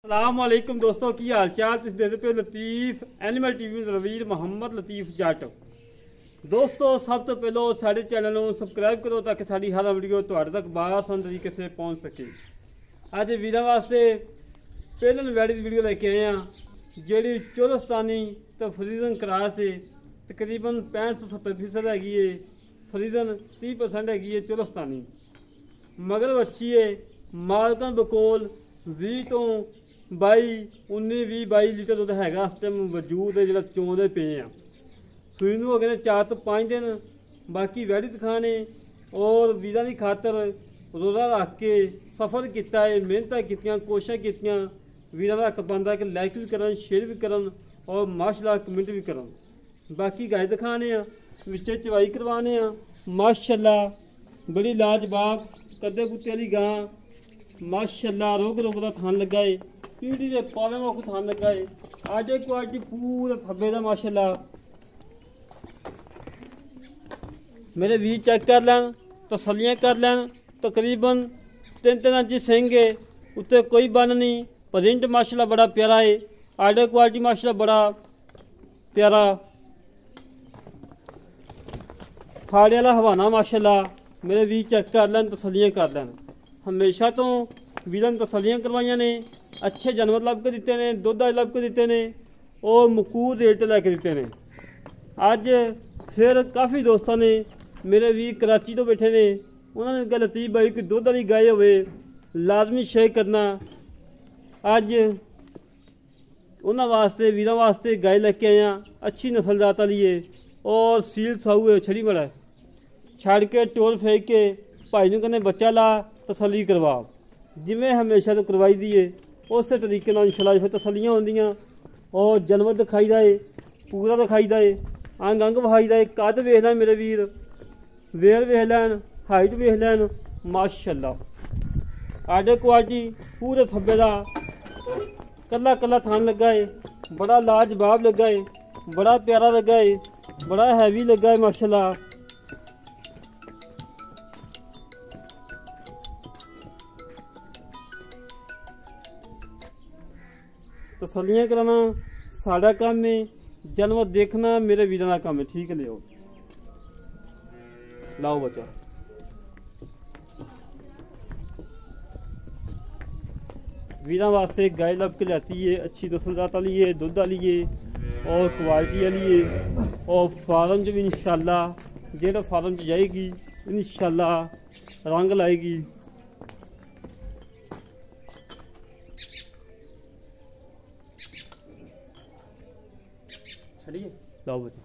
सलामकुम दोस्तों की हाल चाल तुम देखते पे लतीफ एनिमल टीवी रवीर मोहम्मद लतीफ जट। दोस्तों सब तो पहलो साढ़े चैनल को सबसक्राइब करो ताकि साड़ी हर वीडियो तुहाडे तक आसान तरीके से पहुँच सके। अज वीर वास्ते पहले वैडी की वीडियो लेके आए हैं जी चोलस्तानी तो फ्रीजन क्रॉस है, तकरीबन 65 तो 70% हैगी है, फ्रीजन 30% हैगी है चोलस्तानी मगर अच्छी है। मालकन बकोल 20 तो 22 लीटर दुध हैगा इस टाइम मौजूद है जो चोंदे पे हैं। सूई नूं हो गए 4 तो 5 दिन। बाकी वैडी दिखाने और वीरा की खातर रोज़ा रख के सफ़र किया है, मेहनत कीतियां, कोशिशें कीतियां। वीरा का हक बनता कि लाइक भी करन, शेयर भी करन और माशाल्लाह कमेंट भी करन। बाकी गाय दिखाने विच चवाई करवाने माशाल्लाह बड़ी लाजवाब कदे कुत्ते वाली गां माशाल्लाह रोग का थान लगा है, पीढ़ी के पावे को थान लगा है। आज क्वालिटी पूरा थब्बे का माशाल्लाह। मेरे वीर चेक कर लैन, तसलियां कर लैन। तकरीबन 3-3 इंच सिंह है, उत्ते कोई बन नहीं। प्रिंट माशाल्लाह बड़ा प्यारा है। आर्डर क्वालिटी माशाल्लाह बड़ा प्यारा। फाड़े वाला हवाना माशाल्लाह। मेरे वीर चेक कर लैन, तसलियां कर लैन। हमेशा तो वीर ने तसलियां करवाइया ने, अच्छे जानवर लभ के दिते ने, दुध लभ के दिते ने और मकूर रेट लैके दिते ने। अज फिर काफ़ी दोस्तों ने मेरे वीर कराची तो बैठे ने, उन्होंने कहा लतीफ भाई कोई दुध वाली गाय हो लाजमी शेयर करना। अज उन्होंने वास्ते वीर वास्ते गाय लैके आया, अच्छी नस्ल जात वाली है और सील साऊ है। छड़ी बड़ा छड़ के टोल फेंक के भाई नूं कहने बच्चा ला तसली करवा, जिमें हमेशा तो करवाई दी है उस तरीके इंशाल्लाह फिर तसलियां होंदियां। और जानवर दिखाई है, पूरा दिखाई है, अंग अंग विखाई है। कद वेख लैन मेरे वीर, वेल वेख लैन, हाइट वेख लैन माशाल्लाह। आर्डर क्वालिटी पूरे थब्बे का कला कला थान लगा है, बड़ा लाजवाब लगा है, बड़ा प्यारा लगा है, बड़ा हैवी लगा है माशाल्लाह। तसलियां कराना साड़ा काम है, जानवर देखना मेरे वीर का काम है। ठीक है, लियो लाओ बच्चा। वीरा वास्ते गाय लभ के लाती है, अच्छी नस्ल जात वाली है, दुध वाली है और क्वालिटी वाली है। और फार्म च भी इंशाल्लाह जेड़ा फार्म च जाएगी इंशाल्लाह रंग लाएगी। लाओ बच्चा,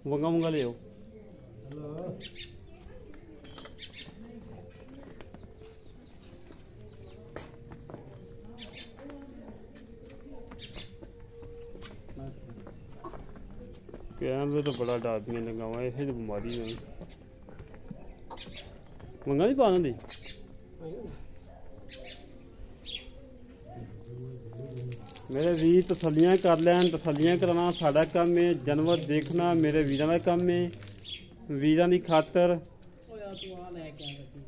वंगा वंगा ले आओ। कैमरे तो बड़ा डाबियां लगा हुआ है, ये तो बीमारी है। वंगा नहीं पाना दी मेरे वीर तसलियां कर लैन, तसलियां कराना साड़ा काम है। जानवर देखना मेरे वीरां का काम है। वीरां की खातर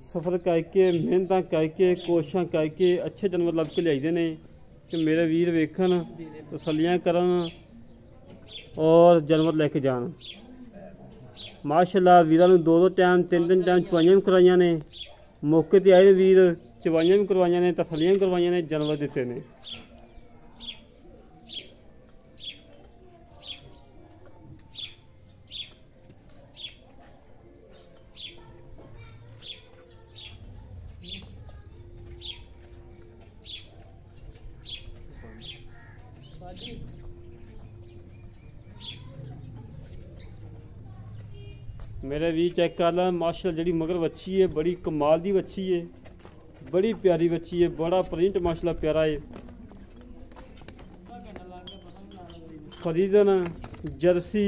सफर करके मेहनत करके कोशिशें करके अच्छे जानवर लभ के लियाईदे ने कि मेरे वीर वेखन, तसलियां करन और जानवर लैके जान। माशाल्लाह वीरां नूं 2-2 टाइम 3-3 टाइम चवाइयां भी करवाइयां ने, मौके ते आए वीर चवाइयां भी करवाइयां ने, तसलियां भी करवाइयां ने, जानवर दिते ने। मेरे भी चेक कर ला माशाल्लाह जी मगर बच्ची है, बड़ी कमाल की बच्ची है, बड़ी प्यारी बच्ची है, बड़ा प्रिंट माशाल्लाह प्यारा है। फ्रीजन जर्सी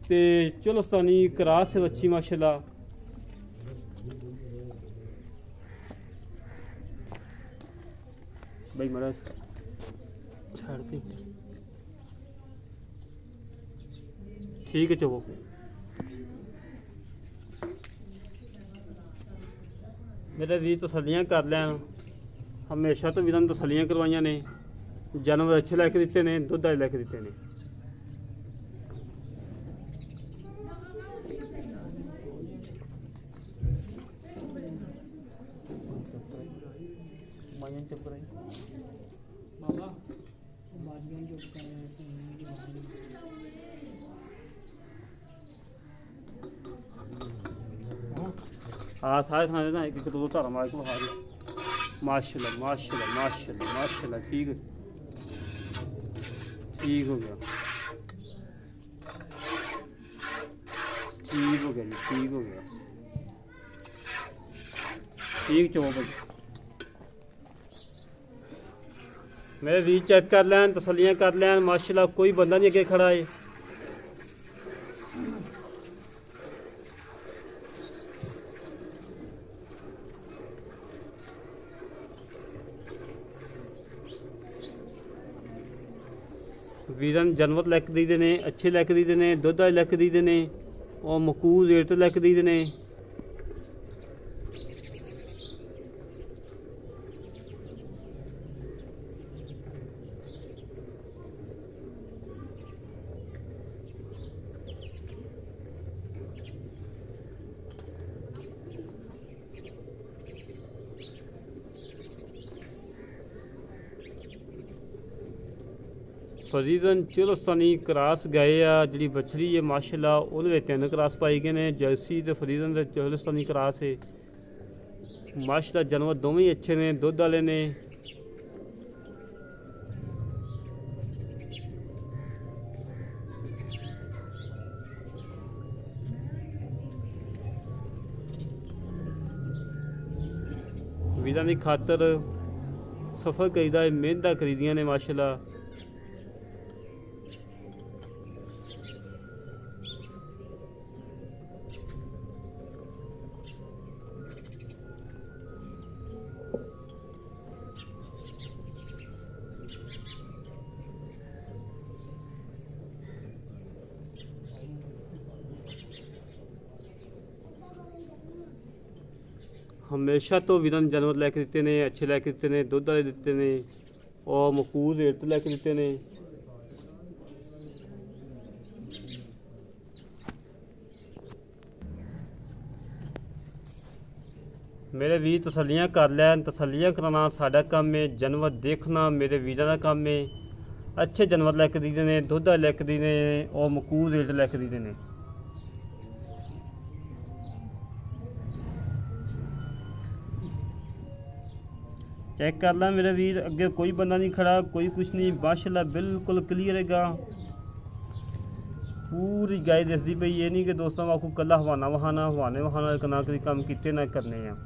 ते चोलस्तानी क्रॉस बच्ची माशाल्लाह। भाई महाराज छाड़ दे, ठीक है चलो। मेरे भी तसलियां कर लैन, हमेशा तो वीरां नूं तसल्लियां करवाइयां ने, जानवर अच्छे लैके दिते ने, दुध वाले लैके दिते ने। हाँ सारे थाने ना एक दो धारा मार के बहा रही। माशाल्लाह माशाल्लाह माशाल्लाह माशाल्लाह ठीक हो गया, ठीक हो गया जी, ठीक हो गया, ठीक चो भाई। मेरे भी चेक कर लैन, तसल्लियां कर लैन। माशाल्लाह कोई बंदा नहीं अगे खड़ा है। वीरन जानवर लैके दीदे ने, अच्छे लैके दीदे ने, दुध वाले लैके दीदे ने और मकूज रेट तो लैके दीदे ने। फरीदन चौलस्तानी क्रास गए आ जी बछड़ी है माशाल्लाह, वो 3 क्रास पाई गए हैं। जर्सी तो फरीदन के चौलस्तानी क्रास है माशाल्लाह। जानवर दोवें ही अच्छे ने, दुध वाले ने। वीरां दी खातर सफ़र करीदा, मेहनत करीदियां ने माशाल्लाह। हमेशा तो वीरां जानवर लैके दिते ने, अच्छे लैके दिते ने, दुध वाले दिते ने और मकूल रेट तो लैके दिते ने। मेरे वीर तसल्लियां कर लैन, तसल्लियां कराना साडा काम है, जानवर देखना मेरे वीरां दा काम है। अच्छे जानवर लैके दीदे ने, दुध वाले लैके दीदे ने और मकूल रेट लैके दीदे ने। चेक कर ला मेरे वीर, अगे कोई बंदा नहीं खड़ा, कोई कुछ नहीं माशाल्लाह, बिल्कुल क्लीयर है। पूरी गाय दसदी पई, ये नहीं कि दोस्तों आपको कला हवाना वहाना हवाने वहाना ना कभी काम किते ना करने हैं।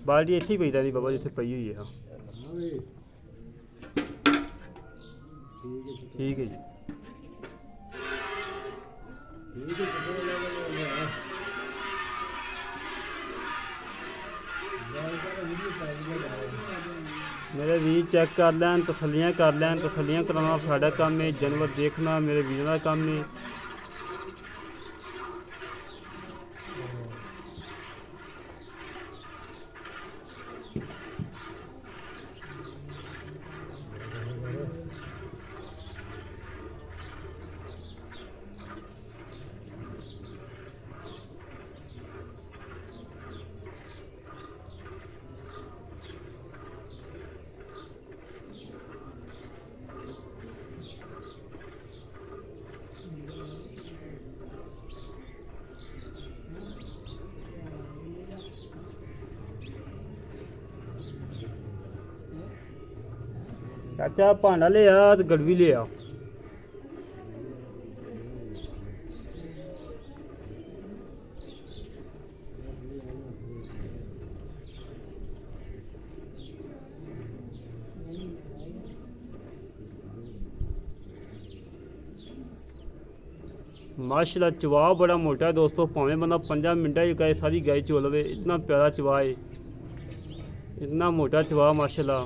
बाल्टी इत्थे ही पई दी बाबा जिथे पई हुई है। ठीक है जी। मेरे वीर चेक कर लैन, तसल्लियां कर लैन, तसल्लियां कराना साडा काम है, जानवर देखना मेरे वीरों का काम है। चाचा भांडा ले आ तो गड़वी ले आ। माशाल्लाह चवा बड़ा मोटा है दोस्तों, भावें बंदा 5 मिनटा ही गाय सारी गाय चो लवे, इतना प्यारा चवा है, इतना मोटा चवा माशाल्लाह।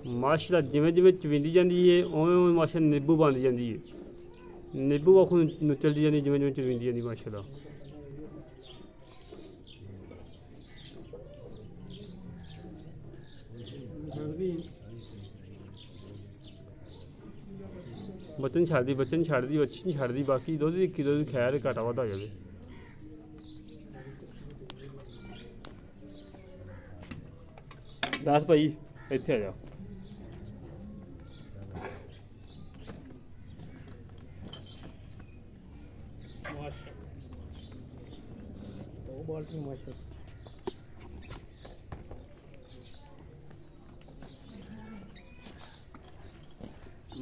माशाल्लाह जिवें जिवें चविंदी जाती है उवें उवें माशाल्लाह नींबू बनती जाती है, नींबू आखो चलती जाती जिवें जिवें चविंदी जाती माशाल्लाह। बच्चन छाड़ती अच्छी नहीं छाड़ती, बाकी दुध की किलो की खैर घाटा वाधा हो जाए। दस भाई इत्थे आ जा।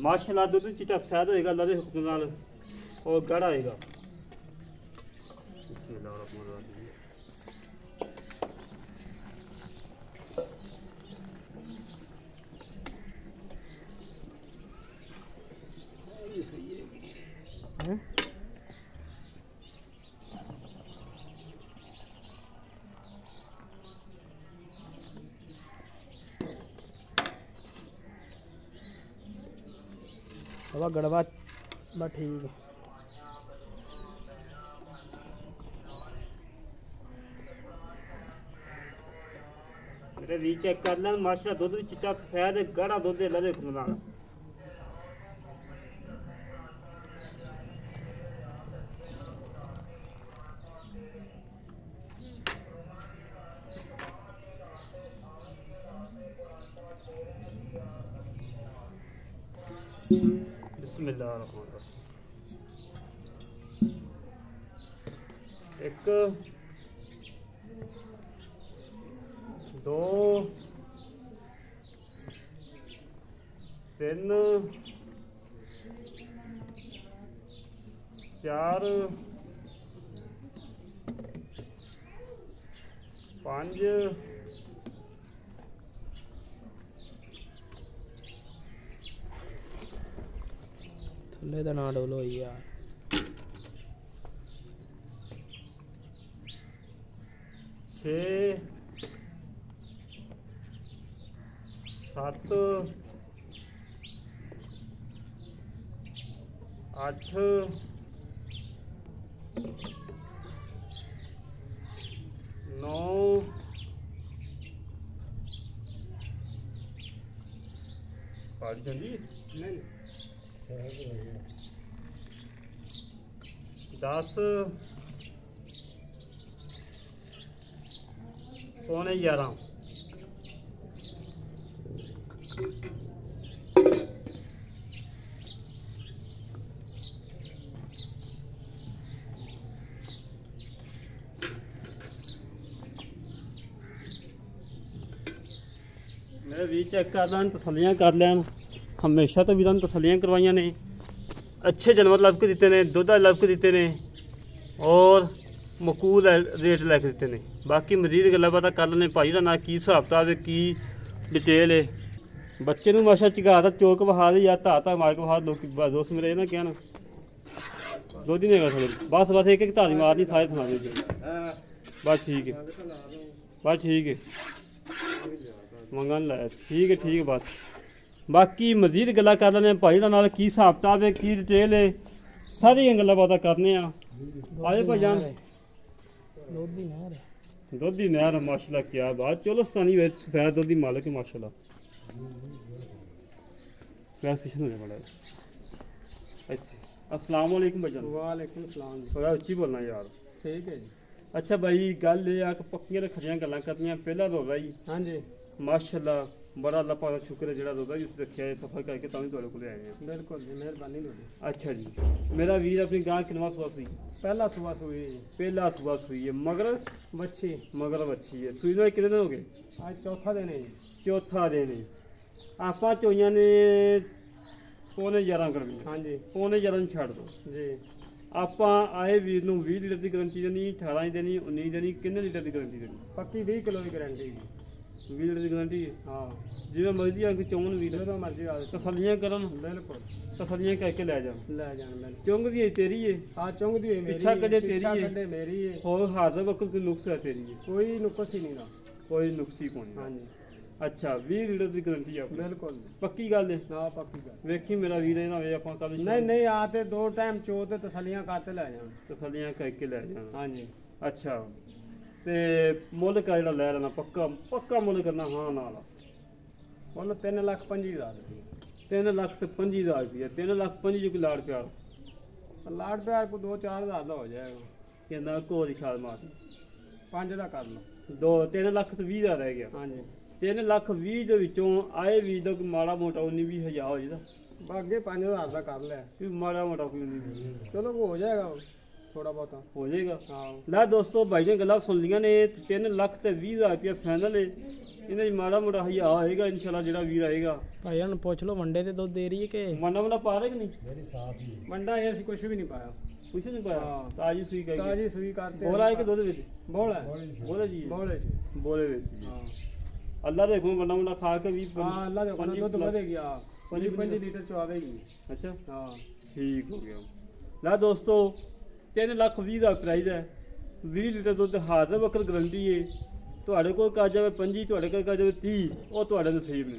माशाल्लाह दुध चिट्टा सफेद होएगा अल्लाह के हुक्म नाल और गाढ़ा होएगा। हवा गड़बा बस ठीक है। मेरे वी चेक कर लें माशाल्लाह दुध भी चिट्टा सफेद गाढ़ा दुध अल्लाह दे हुक्म नाल। बिस्मिल्लाहिर्रहमानिर्रहीम। एक दो तीन चार पांच थल्ले दा ना डोलो यार। छे सत्त अठ नौ पाड़ी चली दस पौने 11 मेरे भी चेक कर लैन तसलियां कर लैन। हमेशा तो वीरां तसलियां करवाइयां ने, अच्छे जानवर लभ के दिते ने, दुध लभ के दिते ने और मकूल रेट लैके दिते ने। बाकी मजीद गल्लां बातां कर लैने भाई दा ना की हिसाब किताब है की डिटेल है। बच्चे नूं माशा चगा दा चौक बहा दे या धा मार के बहा लोग दोस्त मेरे ना कहन दो दिन है बस एक एक धारी मारनी सारे थना दे बस ठीक है मंगन लै ठीक है बस। बाकी मजीद गल्लां कर लैने भाई नाल की हिसाब किताब है की डिटेल है सारियां गल्लां बातां करने आए भाईजान। दुध दी नहर माशाल्लाह क्या बात। चलो सतानी सफेद दुध दी मालिक है माशाल्लाह। अस्सलाम वालेकुम भाईजान। वालेकुम सलाम। थोड़ा उच्ची बोलना यार। ठीक है जी। अच्छा भाई गल ये आ कि पक्कियां रखियां गल्लां करनियां। पहला रोजा जी हाँ जी माशाल्लाह बड़ा अल्लाह पाक दा शुक्र है जेड़ा रोजा उस रखिया है सफर करके तां भी तुहाडे कोल आए हैं। बिल्कुल जी मेहरबानी तुहाडी। अच्छा जी मेरा वीर अपनी गां किनवा सुबह सुई? पहला सुबह सुई जी। पहला सुबह सुई है मगर बच्ची है सुई में कितने दिन हो गए? आज चौथा दिन है जी। चौथा दिन है। आपां चोइयां ने पौने 11 करनी। हाँ जी पौने 11 छड़ दो जी। आपां आए वीर नूं 20 लीटर की गारंटी देनी, 18 की देनी, 19 देनी, किन्ने लीटर की गारंटी देनी? पक्की 20 किलो की गारंटी जी। 20 लीटर की गारंटी है। हाँ जिवें मर्जी आके चौन वीर जो मर्जी आ तसलियां करन बिल्कुल तसलियां करके लै जान बिल्कुल। चुंग दी तेरी है हाँ चुंग दी मेरी पिछा कड़े तेरी पिछा है कड़े मेरी है। और हाजर वक्त कोई नुक्स है तेरी है? कोई नुक्स ही नहीं ना कोई नुक्स ही कोई हाँ जी। ਅੱਛਾ 20 ਲੀਟਰ ਦੀ ਗਾਰੰਟੀ ਆ ਆਪਣੀ। ਬਿਲਕੁਲ ਜੀ। ਪੱਕੀ ਗੱਲ ਹੈ। ਨਾ ਪੱਕੀ ਗੱਲ। ਵੇਖੀ ਮੇਰਾ ਵੀਰ ਇਹ ਨਾ ਹੋਵੇ ਆਪਾਂ ਕੱਲ ਨਹੀਂ ਨਹੀਂ ਆ ਤੇ 2 ਟਾਈਮ ਚੋ ਤੇ ਤਸੱਲੀਆਂ ਕਰਤੇ ਲੈ ਜਾਣ। ਤਸੱਲੀਆਂ ਕਰਕੇ ਲੈ ਜਾਣਾ। ਹਾਂਜੀ। ਅੱਛਾ ਤੇ ਮੁੱਲ ਕਾ ਜਿਹੜਾ ਲੈ ਲੈਣਾ ਪੱਕਾ ਪੱਕਾ ਮੁੱਲ ਕਰਨਾ ਹਾਂ ਨਾਲ ਉਹਨੂੰ 3,25,000 ਰੁਪਏ। 3,25,000 ਰੁਪਏ 3,25,000 ਜੋ ਕੋਈ ਲਾੜ ਪਿਆਰ ਲਾਟ ਪਿਆਰ ਕੋ 2-4,000 ਦਾ ਹੋ ਜਾਏਗਾ। ਕਹਿੰਦਾ ਕੋਲ ਦੀ ਛਾਲ ਮਾਰ 5 ਦਾ ਕਰ ਲਓ। 3 ਲੱਖ ਤੇ 20 ਦਾ ਰਹਿ ਗਿਆ। ਹਾਂਜੀ। 3 ਲੱਖ 20 ਦੇ ਵਿੱਚੋਂ ਆਏ ਵੀ ਦਾ ਕੋਈ ਮਾੜਾ ਮੋਟਾ 19-20 ਹੋ ਜਾਂਦਾ ਅੱਗੇ 5,000 ਦਾ ਕਰ ਲਿਆ ਵੀ ਮਾੜਾ ਮੋਟਾ ਕੋਈ 19-20 ਚਲੋ ਹੋ ਜਾਏਗਾ ਥੋੜਾ ਬਹੁਤਾ ਹੋ ਜਾਏਗਾ। ਹਾਂ ਲੈ ਦੋਸਤੋ ਭਾਈ ਨੇ ਗੱਲਾਂ ਸੁਣ ਲੀਆਂ ਨੇ 3 ਲੱਖ ਤੇ 20,000 ਰੁਪਏ ਫਾਈਨਲ ਹੈ। ਇਹਨਾਂ ਦੀ ਮਾੜਾ ਮੋਟਾ ਹੋਏਗਾ ਇਨਸ਼ਾਅੱਲਾ ਜਿਹੜਾ ਵੀਰ ਆਏਗਾ। ਭਾਈ ਨੂੰ ਪੁੱਛ ਲਓ ਵੰਡੇ ਤੇ ਦੁੱਧ ਦੇ ਰਹੀ ਹੈ ਕਿ ਮੰਡਾ ਪਾ ਰਹੇ ਕਿ ਨਹੀਂ? ਮੇਰੀ ਸਾਫ ਹੀ ਮੰਡਾ ਇਹ ਅਸੀਂ ਕੁਝ ਵੀ ਨਹੀਂ ਪਾਇਆ। ਕੁਛ ਨਹੀਂ ਪਾਇਆ। ਹਾਂ। ਤਾਜੀ ਸੂਈ ਕਹੀ ਤਾਜੀ ਸੂਈ ਕਰਤੇ। ਬੋਲਾ ਹੈ ਕਿ ਦੁੱਧ ਵਿੱਚ? ਬੋਲ ਹੈ। ਬੋਲੇ ਜੀ ਬੋਲੇ ਚ। ਬੋਲੇ ਵਿੱਚ ਜੀ। ਹਾਂ ਅੱਲਾ ਦੇ ਹੁਕਮ ਮੰਡਾ ਖਾ ਕੇ ਵੀ ਹਾਂ ਅੱਲਾ ਦੇ ਹੁਕਮ ਦੁੱਧ ਵਧੇ ਗਿਆ 5 ਲੀਟਰ ਚ ਆਵੇਗੀ। ਅੱਛਾ ਹਾਂ ਠੀਕ ਹੋ ਗਿਆ। ਲੈ ਦੋਸਤੋ 3 ਲੱਖ 20 ਦਾ ਪ੍ਰਾਈਸ ਹੈ। 20 ਲੀਟਰ ਦੁੱਧ ਹਾਜ਼ਰ ਵਕਤ ਗਰੰਟੀ ਹੈ। ਤੁਹਾਡੇ ਕੋਲ ਕਾ ਜਾਵੇ 25 ਤੁਹਾਡੇ ਕੋਲ ਕਾ ਜਾਵੇ 30 ਉਹ ਤੁਹਾਡੇ ਨਸੀਬ ਨੇ।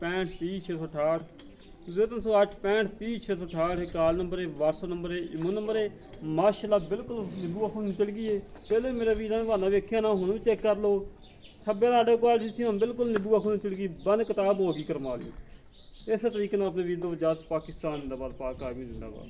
65 30 668 308 65 30 668 ਕਾਲ ਨੰਬਰ ਹੈ WhatsApp ਨੰਬਰ ਹੈ ਇਮੋ ਨੰਬਰ ਹੈ। ਮਾਸ਼ਾਅੱਲਾ ਬਿਲਕੁਲ ਨਿੰਬੂ ਅੱਖੋਂ ਨਿਕਲ ਗਈ ਹੈ। ਪਹਿਲੇ ਮੇਰੇ ਵੀਰਾਂ ਨੇ ਬਹਾਨਾ ਵੇਖਿਆ ਨਾ ਹੁਣ ਵੀ ਚੈੱਕ ਕਰ ਲਓ। ਸੱਬੇ ਸਾਡੇ ਕੋਲ ਸੀ ਹੁਣ ਬਿਲਕੁਲ ਨਿੰਬੂ ਅੱਖੋਂ ਨਿਕਲ ਗਈ ਬੰਨ ਕਿਤਾਬ ਹੋ ਗਈ ਕਰਮਾ ਲਈ। ਇਸੇ ਤਰੀਕੇ ਨਾਲ ਆਪਣੇ ਵੀਰ ਨੂੰ ਇਜਾਜ਼ਤ ਪਾਕਿਸਤਾਨ ਜ਼ਿੰਦਾਬਾਦ ਪਾਕ ਆਰਮੀ ਜ਼ਿੰਦਾਬਾਦ।